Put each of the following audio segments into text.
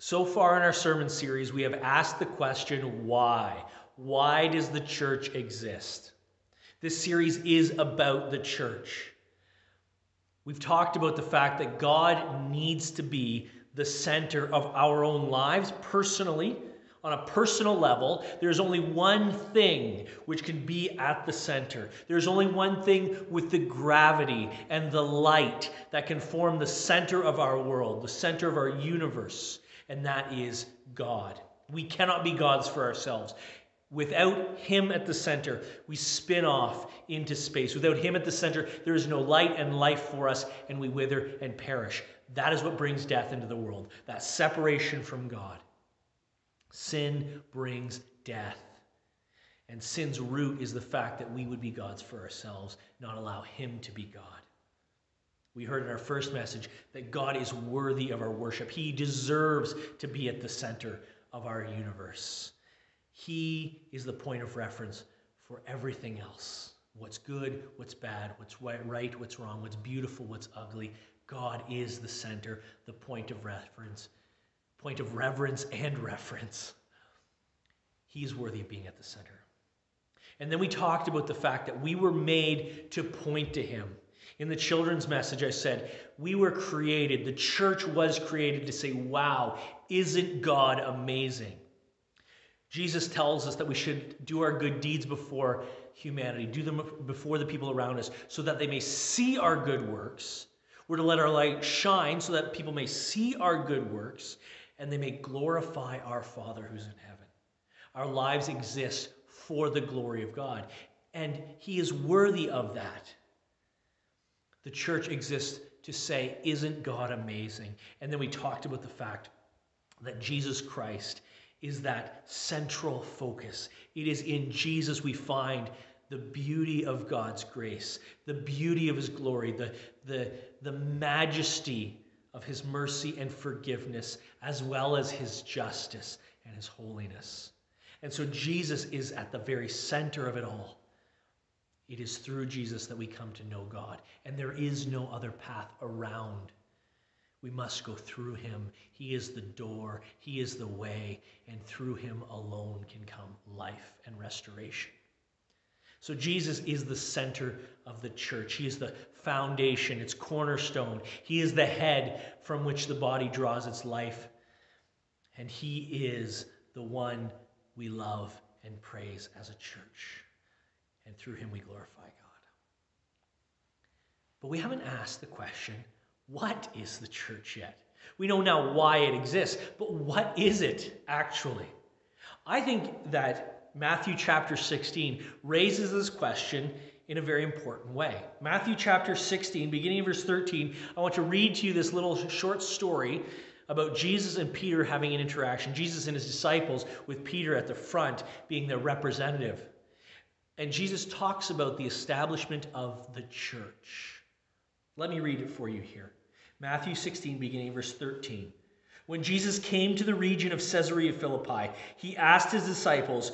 So far in our sermon series, we have asked the question, why? Why does the church exist? This series is about the church. We've talked about the fact that God needs to be the center of our own lives personally. On a personal level, there's only one thing which can be at the center. There's only one thing with the gravity and the light that can form the center of our world, the center of our universe, and that is God. We cannot be gods for ourselves. Without him at the center, we spin off into space. Without him at the center, there is no light and life for us, and we wither and perish. That is what brings death into the world, that separation from God. Sin brings death. And sin's root is the fact that we would be gods for ourselves, not allow him to be God. We heard in our first message that God is worthy of our worship. He deserves to be at the center of our universe. He is the point of reference for everything else. What's good, what's bad, what's right, what's wrong, what's beautiful, what's ugly. God is the center, the point of reference and reference. He is worthy of being at the center. And then we talked about the fact that we were made to point to him. In the children's message, I said, we were created, the church was created to say, wow, isn't God amazing? Jesus tells us that we should do our good deeds before humanity, do them before the people around us, so that they may see our good works. We're to let our light shine so that people may see our good works, and they may glorify our Father who's in heaven. Our lives exist for the glory of God, and he is worthy of that. The church exists to say, isn't God amazing? And then we talked about the fact that Jesus Christ is that central focus. It is in Jesus we find the beauty of God's grace, the beauty of his glory, the majesty of his mercy and forgiveness, as well as his justice and his holiness. And so Jesus is at the very center of it all. It is through Jesus that we come to know God, and there is no other path around. We must go through him. He is the door, he is the way, and through him alone can come life and restoration. So Jesus is the center of the church. He is the foundation, its cornerstone. He is the head from which the body draws its life. And he is the one we love and praise as a church. And through him we glorify God. But we haven't asked the question, what is the church yet? We know now why it exists, but what is it actually? I think that Matthew chapter 16 raises this question in a very important way. Matthew chapter 16, beginning of verse 13, I want to read to you this little short story about Jesus and Peter having an interaction. Jesus and his disciples, with Peter at the front being their representative. And Jesus talks about the establishment of the church. Let me read it for you here. Matthew 16, beginning verse 13. When Jesus came to the region of Caesarea Philippi, he asked his disciples,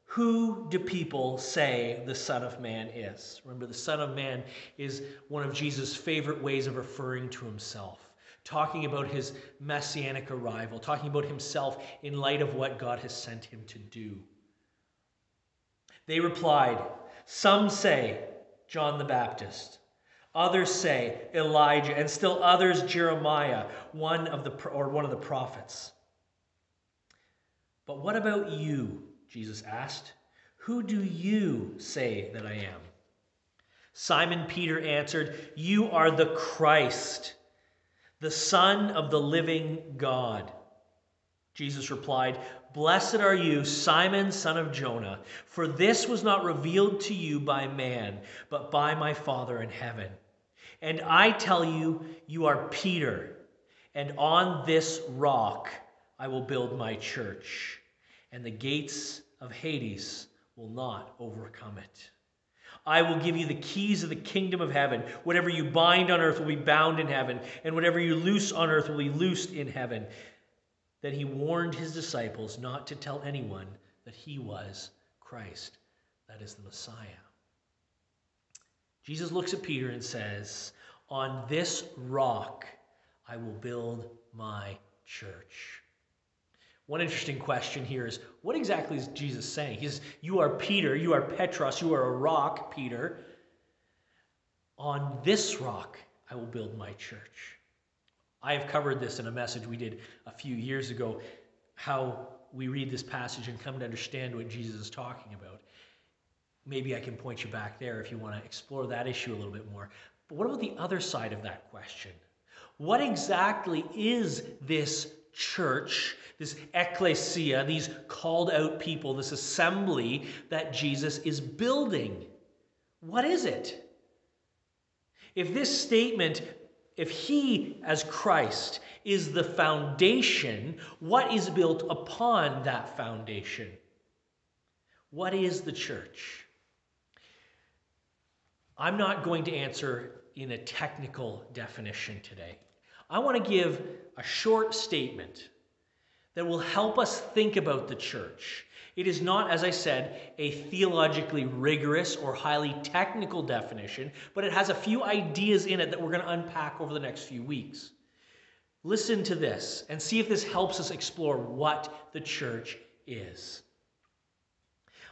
who do people say the Son of Man is? Remember, the Son of Man is one of Jesus' favorite ways of referring to himself, talking about his messianic arrival, talking about himself in light of what God has sent him to do. They replied, some say John the Baptist, others say Elijah, and still others Jeremiah, one of the prophets. But what about you? Jesus asked. Who do you say that I am? Simon Peter answered, you are the Christ, the Son of the living God. Jesus replied, blessed are you, Simon, son of Jonah, for this was not revealed to you by man, but by my Father in heaven. And I tell you, you are Peter, and on this rock I will build my church, and the gates of Hades will not overcome it. I will give you the keys of the kingdom of heaven. Whatever you bind on earth will be bound in heaven, and whatever you loose on earth will be loosed in heaven. Then he warned his disciples not to tell anyone that he was Christ, that is the Messiah. Jesus looks at Peter and says, on this rock I will build my church. One interesting question here is, what exactly is Jesus saying? He says, you are Peter, you are Petros, you are a rock, Peter. On this rock I will build my church. I have covered this in a message we did a few years ago, how we read this passage and come to understand what Jesus is talking about. Maybe I can point you back there if you want to explore that issue a little bit more. But what about the other side of that question? What exactly is this church, this ecclesia, these called out people, this assembly that Jesus is building? What is it? If this statement, if he as Christ is the foundation, what is built upon that foundation? What is the church? I'm not going to answer in a technical definition today. I want to give a short statement that will help us think about the church. It is not, as I said, a theologically rigorous or highly technical definition, but it has a few ideas in it that we're going to unpack over the next few weeks. Listen to this and see if this helps us explore what the church is.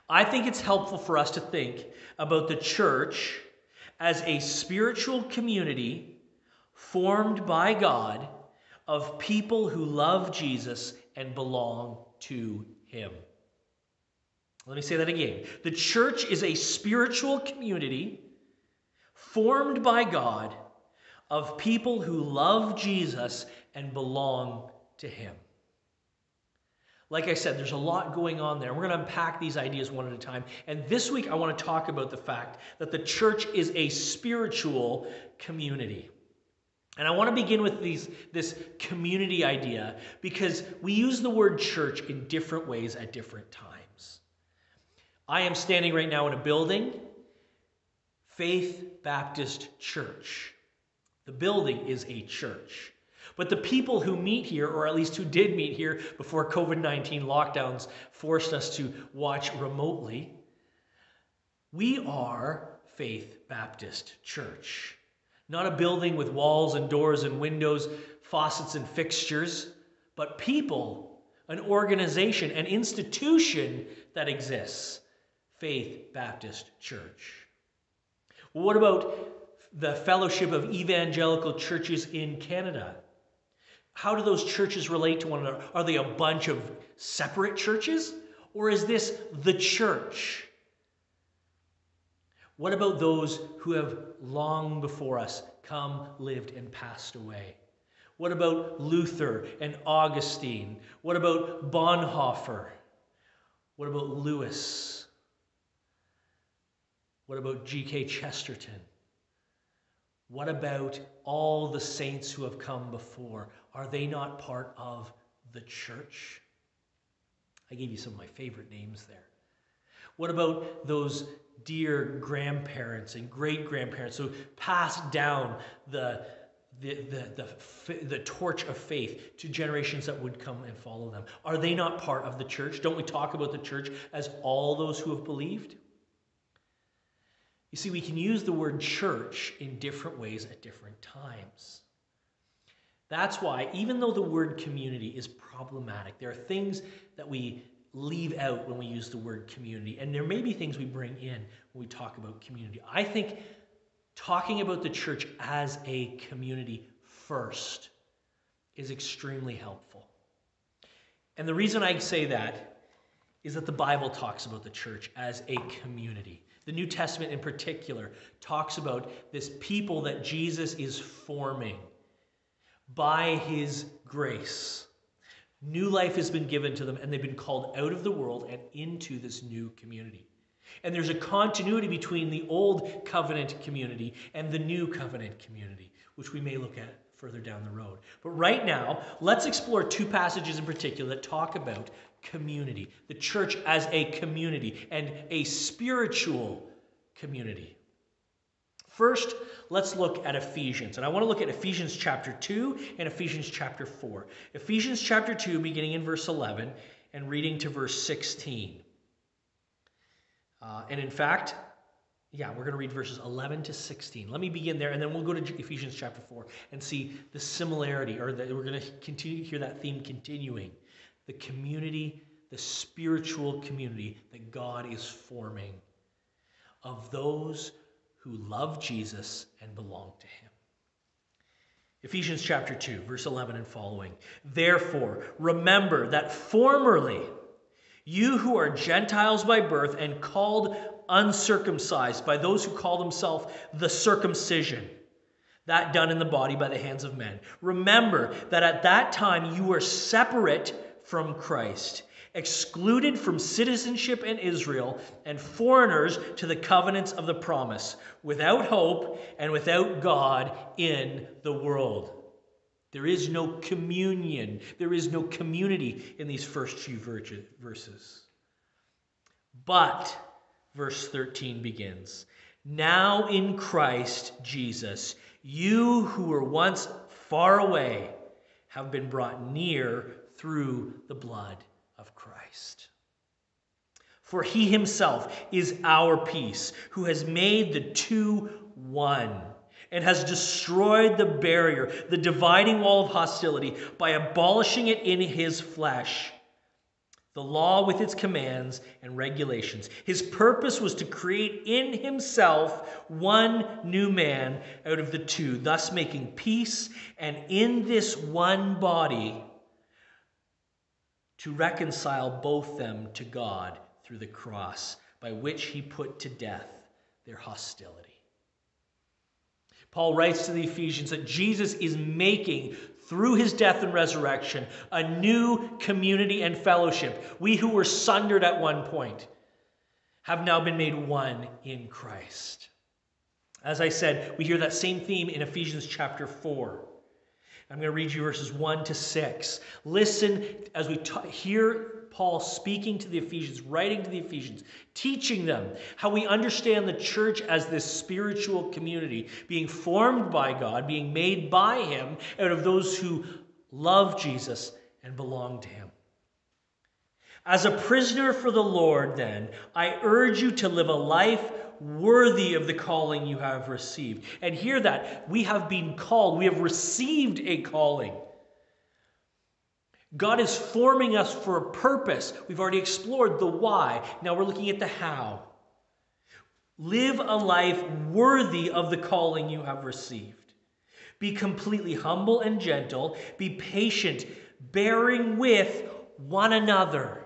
I think it's helpful for us to think about the church as a spiritual community formed by God of people who love Jesus and belong to him. Let me say that again. The church is a spiritual community formed by God of people who love Jesus and belong to him. Like I said, there's a lot going on there. We're going to unpack these ideas one at a time. And this week, I want to talk about the fact that the church is a spiritual community. And I want to begin with this community idea because we use the word church in different ways at different times. I am standing right now in a building, Faith Baptist Church. The building is a church. But the people who meet here, or at least who did meet here before COVID-19 lockdowns forced us to watch remotely, we are Faith Baptist Church. Not a building with walls and doors and windows, faucets and fixtures, but people, an organization, an institution that exists. Faith Baptist Church. Well, what about the Fellowship of Evangelical Churches in Canada? How do those churches relate to one another? Are they a bunch of separate churches? Or is this the church? What about those who have long before us come, lived, and passed away? What about Luther and Augustine? What about Bonhoeffer? What about Lewis? What about G.K. Chesterton? What about all the saints who have come before? Are they not part of the church? I gave you some of my favorite names there. What about those dear grandparents and great-grandparents who passed down the torch of faith to generations that would come and follow them? Are they not part of the church? Don't we talk about the church as all those who have believed? You see, we can use the word church in different ways at different times. That's why, even though the word community is problematic, there are things that we leave out when we use the word community, and there may be things we bring in when we talk about community. I think talking about the church as a community first is extremely helpful. And the reason I say that is that the Bible talks about the church as a community. The New Testament in particular talks about this people that Jesus is forming by his grace. New life has been given to them, and they've been called out of the world and into this new community. And there's a continuity between the old covenant community and the new covenant community, which we may look at further down the road. But right now, let's explore two passages in particular that talk about community, the church as a community and a spiritual community. First, let's look at Ephesians. And I want to look at Ephesians chapter 2 and Ephesians chapter 4. Ephesians chapter 2, beginning in verse 11 and reading to verse 16. And in fact, we're going to read verses 11 to 16. Let me begin there, and then we'll go to Ephesians chapter 4 and see the similarity, or we're going to continue to hear that theme continuing. the community, the spiritual community that God is forming of those who love Jesus and belong to him. Ephesians chapter 2, verse 11 and following. Therefore, remember that formerly you who are Gentiles by birth and called uncircumcised by those who call themselves the circumcision, that done in the body by the hands of men. Remember that at that time you were separate from Christ, excluded from citizenship in Israel, and foreigners to the covenants of the promise, without hope and without God in the world. There is no communion. There is no community in these first few verses. But, verse 13 begins, now in Christ Jesus, you who were once far away have been brought near through the blood of Christ. For he himself is our peace, who has made the two one, and has destroyed the barrier, the dividing wall of hostility, by abolishing it in his flesh, the law with its commands and regulations. His purpose was to create in himself one new man out of the two, thus making peace, and in this one body to reconcile both them to God through the cross, by which he put to death their hostility. Paul writes to the Ephesians that Jesus is making, through his death and resurrection, a new community and fellowship. We who were sundered at one point have now been made one in Christ. As I said, we hear that same theme in Ephesians chapter 4. I'm going to read you verses 1 to 6. Listen as we hear Paul speaking to the Ephesians, writing to the Ephesians, teaching them how we understand the church as this spiritual community, being formed by God, being made by him out of those who love Jesus and belong to him. As a prisoner for the Lord, then, I urge you to live a life worthy of the calling you have received. And hear that. We have been called. We have received a calling. God is forming us for a purpose. We've already explored the why. Now we're looking at the how. Live a life worthy of the calling you have received. Be completely humble and gentle. Be patient, bearing with one another.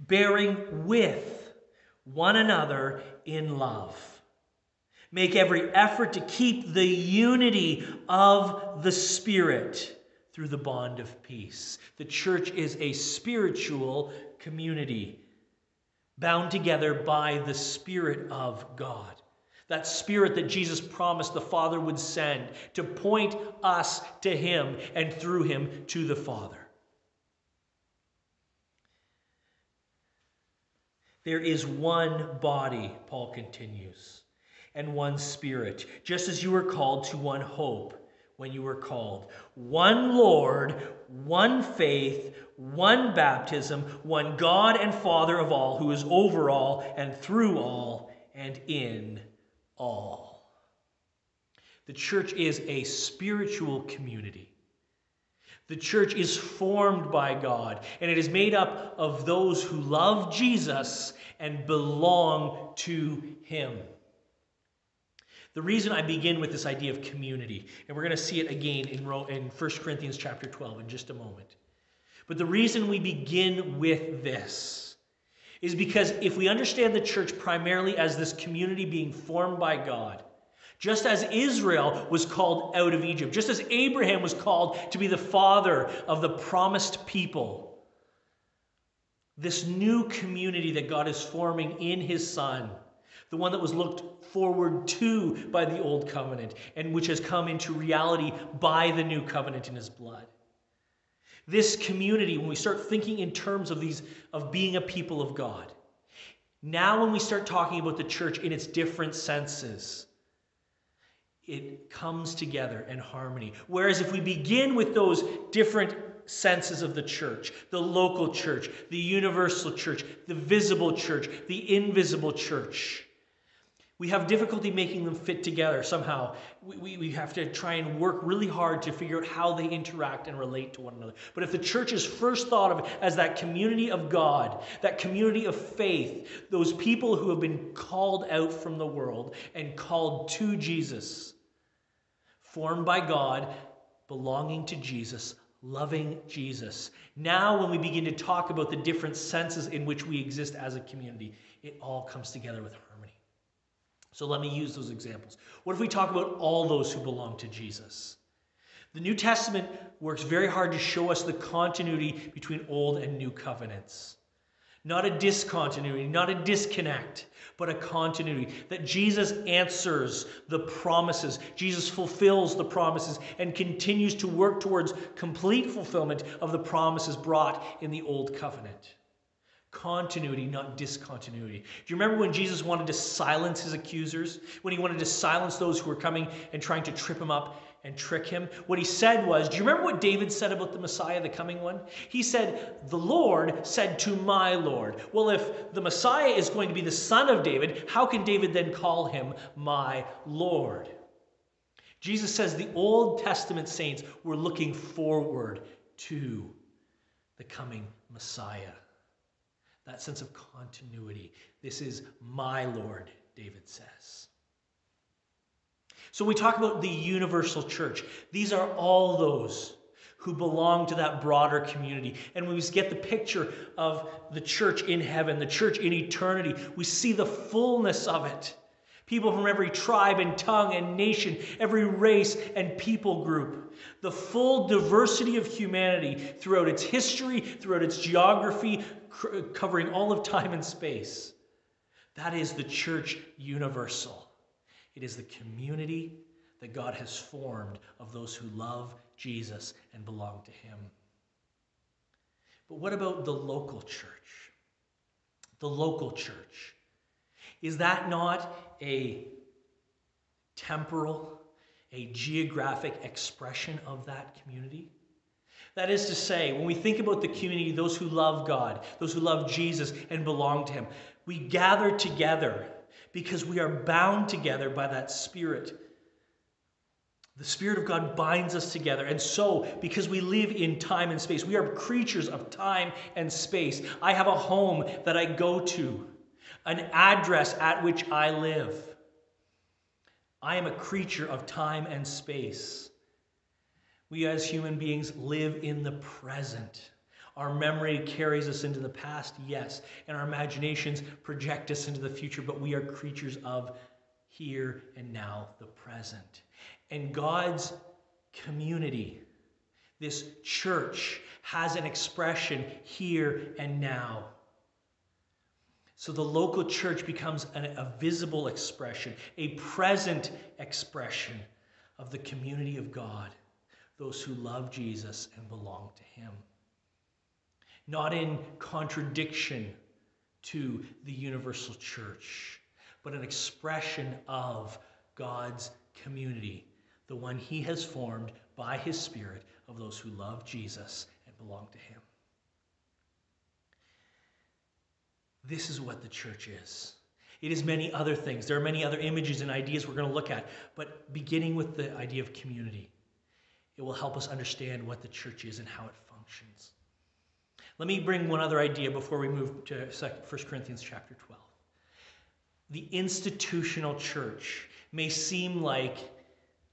Bearing with one another in love. Make every effort to keep the unity of the Spirit through the bond of peace. The church is a spiritual community bound together by the Spirit of God. That Spirit that Jesus promised the Father would send to point us to him and through him to the Father. There is one body, Paul continues, and one Spirit, just as you were called to one hope when you were called. One Lord, one faith, one baptism, one God and Father of all, who is over all and through all and in all. The church is a spiritual community. The church is formed by God, and it is made up of those who love Jesus and belong to him. The reason I begin with this idea of community, and we're going to see it again in 1 Corinthians chapter 12 in just a moment. But the reason we begin with this is because if we understand the church primarily as this community being formed by God, just as Israel was called out of Egypt, just as Abraham was called to be the father of the promised people, this new community that God is forming in his Son, the one that was looked forward to by the old covenant and which has come into reality by the new covenant in his blood. This community, when we start thinking in terms of being a people of God, now when we start talking about the church in its different senses, it comes together in harmony. Whereas if we begin with those different senses of the church, the local church, the universal church, the visible church, the invisible church, We have difficulty making them fit together somehow. We have to try and work really hard to figure out how they interact and relate to one another. But if the church is first thought of as that community of God, that community of faith, those people who have been called out from the world and called to Jesus, formed by God, belonging to Jesus, loving Jesus. Now when we begin to talk about the different senses in which we exist as a community, it all comes together with harmony. So let me use those examples. What if we talk about all those who belong to Jesus? The New Testament works very hard to show us the continuity between Old and New covenants. Not a discontinuity, not a disconnect, but a continuity. That Jesus answers the promises. Jesus fulfills the promises and continues to work towards complete fulfillment of the promises brought in the Old Covenant. Continuity, not discontinuity. Do you remember when Jesus wanted to silence his accusers? When he wanted to silence those who were coming and trying to trip him up and trick him? What he said was, do you remember what David said about the Messiah, the coming one? He said, the Lord said to my Lord. Well, if the Messiah is going to be the son of David, how can David then call him my Lord? Jesus says the Old Testament saints were looking forward to the coming Messiah. That sense of continuity. This is my Lord, David says. So we talk about the universal church. These are all those who belong to that broader community. And when we get the picture of the church in heaven, the church in eternity, we see the fullness of it. People from every tribe and tongue and nation, every race and people group. The full diversity of humanity throughout its history, throughout its geography, covering all of time and space. That is the church universal. It is the community that God has formed of those who love Jesus and belong to him. But what about the local church? The local church. Is that not a temporal, a geographic expression of that community? That is to say, when we think about the community, those who love God, those who love Jesus and belong to him, we gather together because we are bound together by that Spirit. The Spirit of God binds us together. And so, because we live in time and space, we are creatures of time and space. I have a home that I go to, an address at which I live. I am a creature of time and space. We as human beings live in the present. Our memory carries us into the past, yes, and our imaginations project us into the future, but we are creatures of here and now, the present. And God's community, this church, has an expression here and now. So the local church becomes a visible expression, a present expression of the community of God, those who love Jesus and belong to him. Not in contradiction to the universal church, but an expression of God's community, the one he has formed by his Spirit of those who love Jesus and belong to him. This is what the church is. It is many other things. There are many other images and ideas we're going to look at, but beginning with the idea of community, it will help us understand what the church is and how it functions. Let me bring one other idea before we move to 1 Corinthians chapter 12. The institutional church may seem like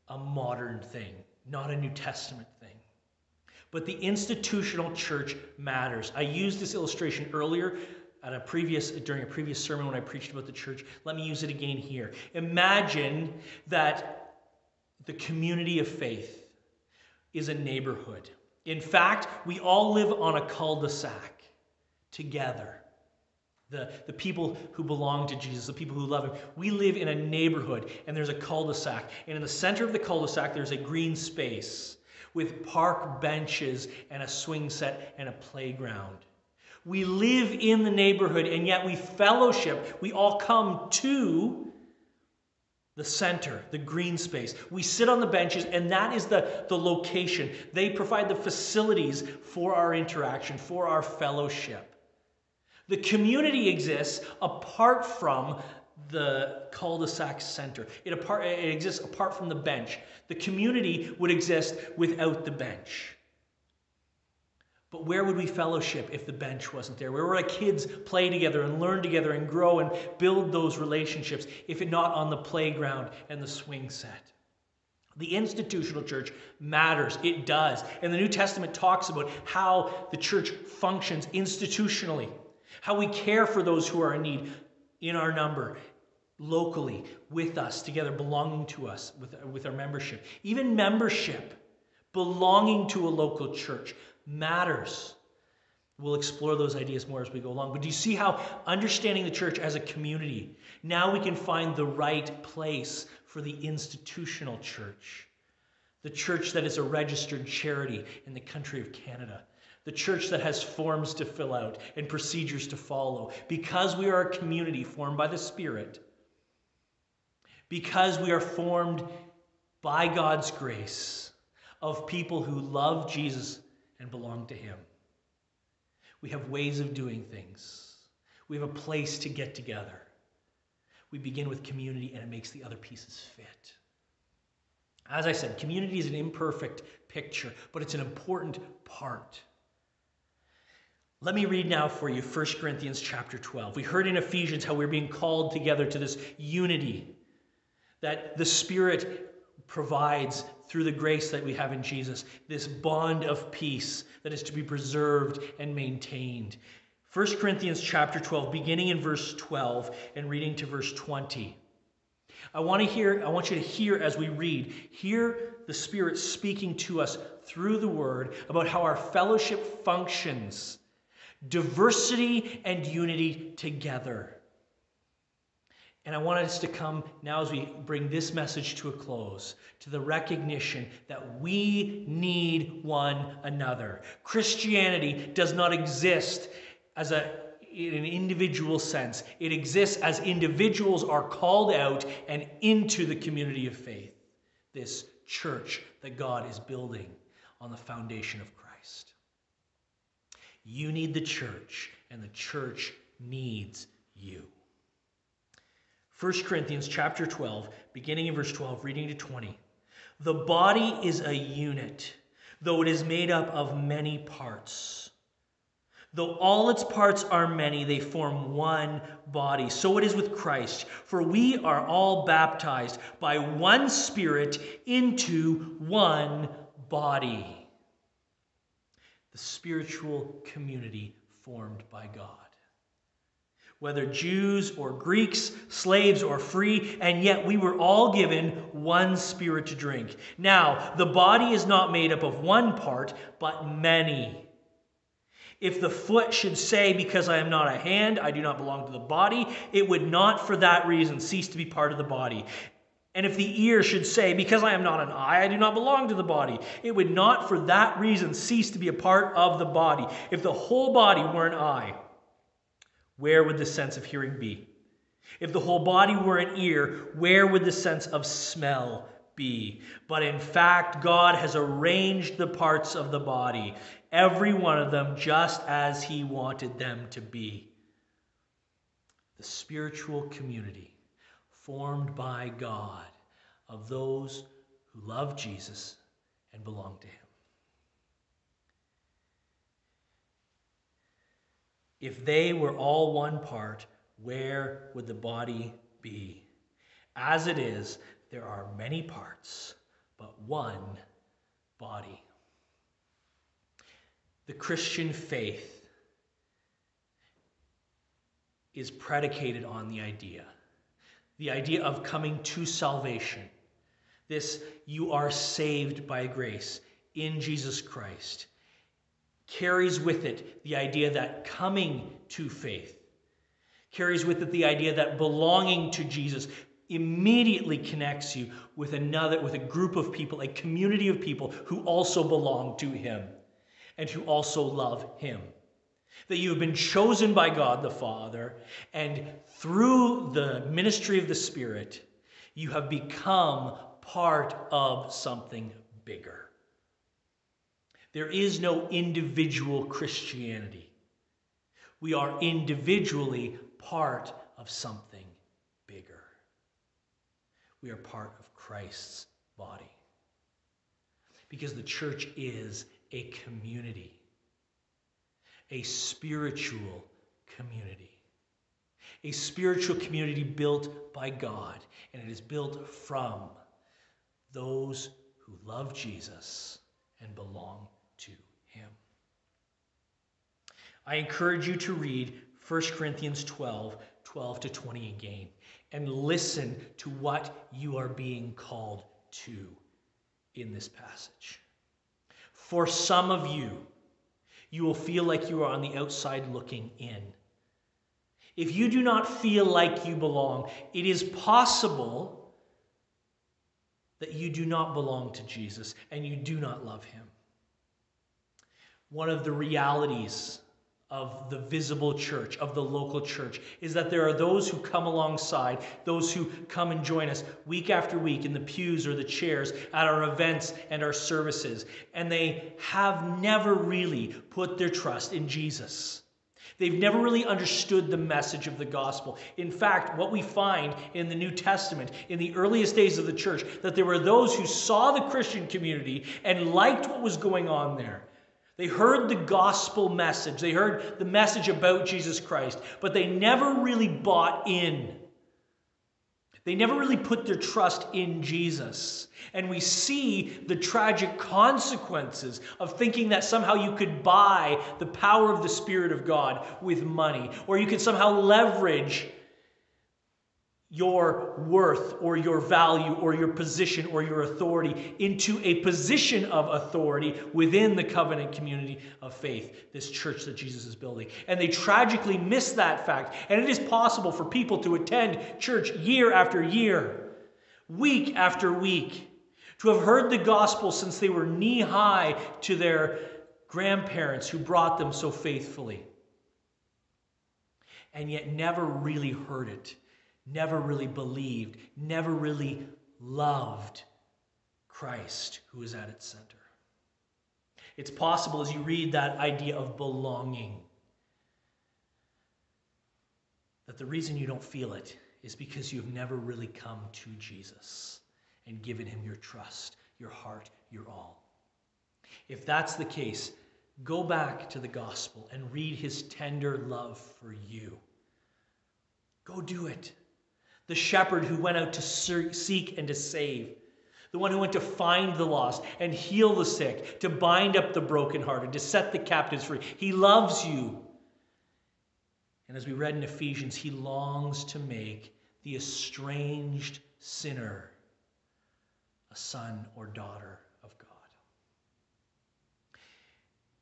a modern thing, not a New Testament thing. But the institutional church matters. I used this illustration earlier during a previous sermon when I preached about the church. Let me use it again here. Imagine that the community of faith is a neighborhood. In fact, we all live on a cul-de-sac together. The people who belong to Jesus, the people who love him, we live in a neighborhood, and there's a cul-de-sac. And in the center of the cul-de-sac, there's a green space with park benches and a swing set and a playground. We live in the neighborhood, and yet we fellowship. We all come to the center, the green space. We sit on the benches, and that is the location. They provide the facilities for our interaction, for our fellowship. The community exists apart from the cul-de-sac center. It exists apart from the bench. The community would exist without the bench. But where would we fellowship if the bench wasn't there? Where would our kids play together and learn together and grow and build those relationships if it not on the playground and the swing set? The institutional church matters. It does. And the New Testament talks about how the church functions institutionally, how we care for those who are in need in our number, locally, with us, together, belonging to us, with our membership. Even membership, belonging to a local church, matters. We'll explore those ideas more as we go along. But do you see how understanding the church as a community, now we can find the right place for the institutional church. The church that is a registered charity in the country of Canada. The church that has forms to fill out and procedures to follow. Because we are a community formed by the Spirit. Because we are formed by God's grace of people who love Jesus and belong to Him. We have ways of doing things. We have a place to get together. We begin with community and it makes the other pieces fit. As I said, community is an imperfect picture, but it's an important part. Let me read now for you 1 Corinthians chapter 12. We heard in Ephesians how we're being called together to this unity that the Spirit provides through the grace that we have in Jesus, this bond of peace that is to be preserved and maintained. 1 Corinthians chapter 12, beginning in verse 12 and reading to verse 20. I want you to hear as we read, hear the Spirit speaking to us through the Word about how our fellowship functions, diversity and unity together. And I want us to come now as we bring this message to a close, to the recognition that we need one another. Christianity does not exist in an individual sense. It exists as individuals are called out and into the community of faith, this church that God is building on the foundation of Christ. You need the church, and the church needs you. 1 Corinthians chapter 12, beginning in verse 12, reading to 20. The body is a unit, though it is made up of many parts. Though all its parts are many, they form one body. So it is with Christ. For we are all baptized by one Spirit into one body. The spiritual community formed by God. Whether Jews or Greeks, slaves or free, and yet we were all given one Spirit to drink. Now, the body is not made up of one part, but many. If the foot should say, because I am not a hand, I do not belong to the body, it would not for that reason cease to be part of the body. And if the ear should say, because I am not an eye, I do not belong to the body, it would not for that reason cease to be a part of the body. If the whole body were an eye, where would the sense of hearing be? If the whole body were an ear, where would the sense of smell be? But in fact, God has arranged the parts of the body, every one of them just as He wanted them to be. The spiritual community formed by God of those who love Jesus and belong to Him. If they were all one part, where would the body be? As it is, there are many parts, but one body. The Christian faith is predicated on the idea of coming to salvation. This, you are saved by grace in Jesus Christ, carries with it the idea that coming to faith, carries with it the idea that belonging to Jesus immediately connects you with a group of people, a community of people who also belong to Him and who also love Him. That you have been chosen by God the Father, and through the ministry of the Spirit, you have become part of something bigger. There is no individual Christianity. We are individually part of something bigger. We are part of Christ's body. Because the church is a community, a spiritual community. A spiritual community built by God, and it is built from those who love Jesus and belong to him. I encourage you to read 1 Corinthians 12 to 20 again, and listen to what you are being called to in this passage. For some of you, you will feel like you are on the outside looking in. If you do not feel like you belong, it is possible that you do not belong to Jesus and you do not love him. One of the realities of the visible church, of the local church, is that there are those who come alongside, those who come and join us week after week in the pews or the chairs at our events and our services, and they have never really put their trust in Jesus. They've never really understood the message of the gospel. In fact, what we find in the New Testament, in the earliest days of the church, that there were those who saw the Christian community and liked what was going on there. They heard the gospel message. They heard the message about Jesus Christ, but they never really bought in. They never really put their trust in Jesus. And we see the tragic consequences of thinking that somehow you could buy the power of the Spirit of God with money, or you could somehow leverage your worth or your value or your position or your authority into a position of authority within the covenant community of faith, this church that Jesus is building. And they tragically miss that fact. And it is possible for people to attend church year after year, week after week, to have heard the gospel since they were knee-high to their grandparents who brought them so faithfully, and yet never really heard it, never really believed, never really loved Christ, who is at its center. It's possible as you read that idea of belonging that the reason you don't feel it is because you've never really come to Jesus and given him your trust, your heart, your all. If that's the case, go back to the gospel and read his tender love for you. Go do it. The shepherd who went out to seek and to save. The one who went to find the lost and heal the sick, to bind up the brokenhearted, to set the captives free. He loves you. And as we read in Ephesians, he longs to make the estranged sinner a son or daughter of God.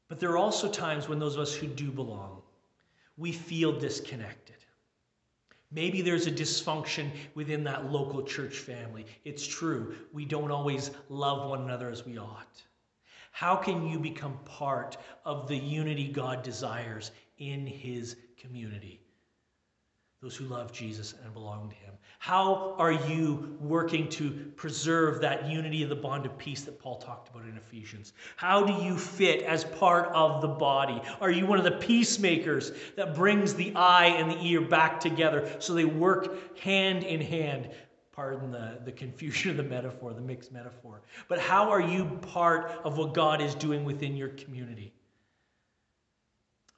But there are also times when those of us who do belong, we feel disconnected. Maybe there's a dysfunction within that local church family. It's true. We don't always love one another as we ought. How can you become part of the unity God desires in his community? Those who love Jesus and belong to him. How are you working to preserve that unity of the bond of peace that Paul talked about in Ephesians? How do you fit as part of the body? Are you one of the peacemakers that brings the eye and the ear back together so they work hand in hand? Pardon the confusion of the metaphor, the mixed metaphor. But how are you part of what God is doing within your community?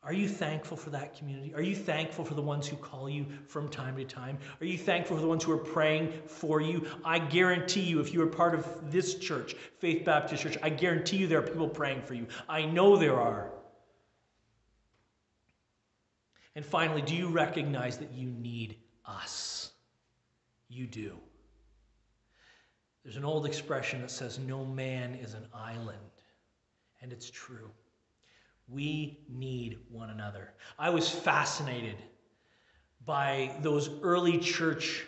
Are you thankful for that community? Are you thankful for the ones who call you from time to time? Are you thankful for the ones who are praying for you? I guarantee you, if you are part of this church, Faith Baptist Church, I guarantee you there are people praying for you. I know there are. And finally, do you recognize that you need us? You do. There's an old expression that says, no man is an island. And it's true. We need one another. I was fascinated by those early church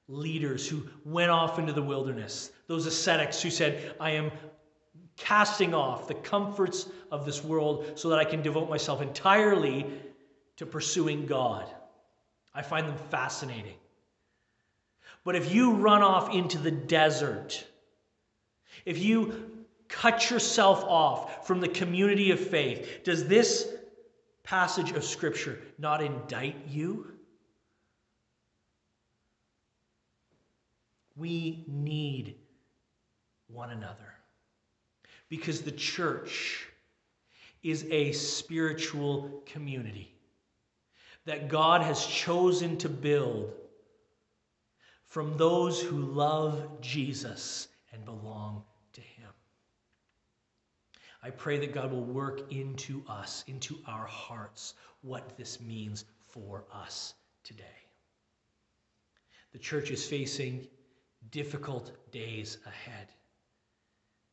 leaders who went off into the wilderness. Those ascetics who said, I am casting off the comforts of this world so that I can devote myself entirely to pursuing God. I find them fascinating. But if you run off into the desert, if you cut yourself off from the community of faith, does this passage of Scripture not indict you? We need one another because the church is a spiritual community that God has chosen to build from those who love Jesus and belong to him. I pray that God will work into us, into our hearts, what this means for us today. The church is facing difficult days ahead.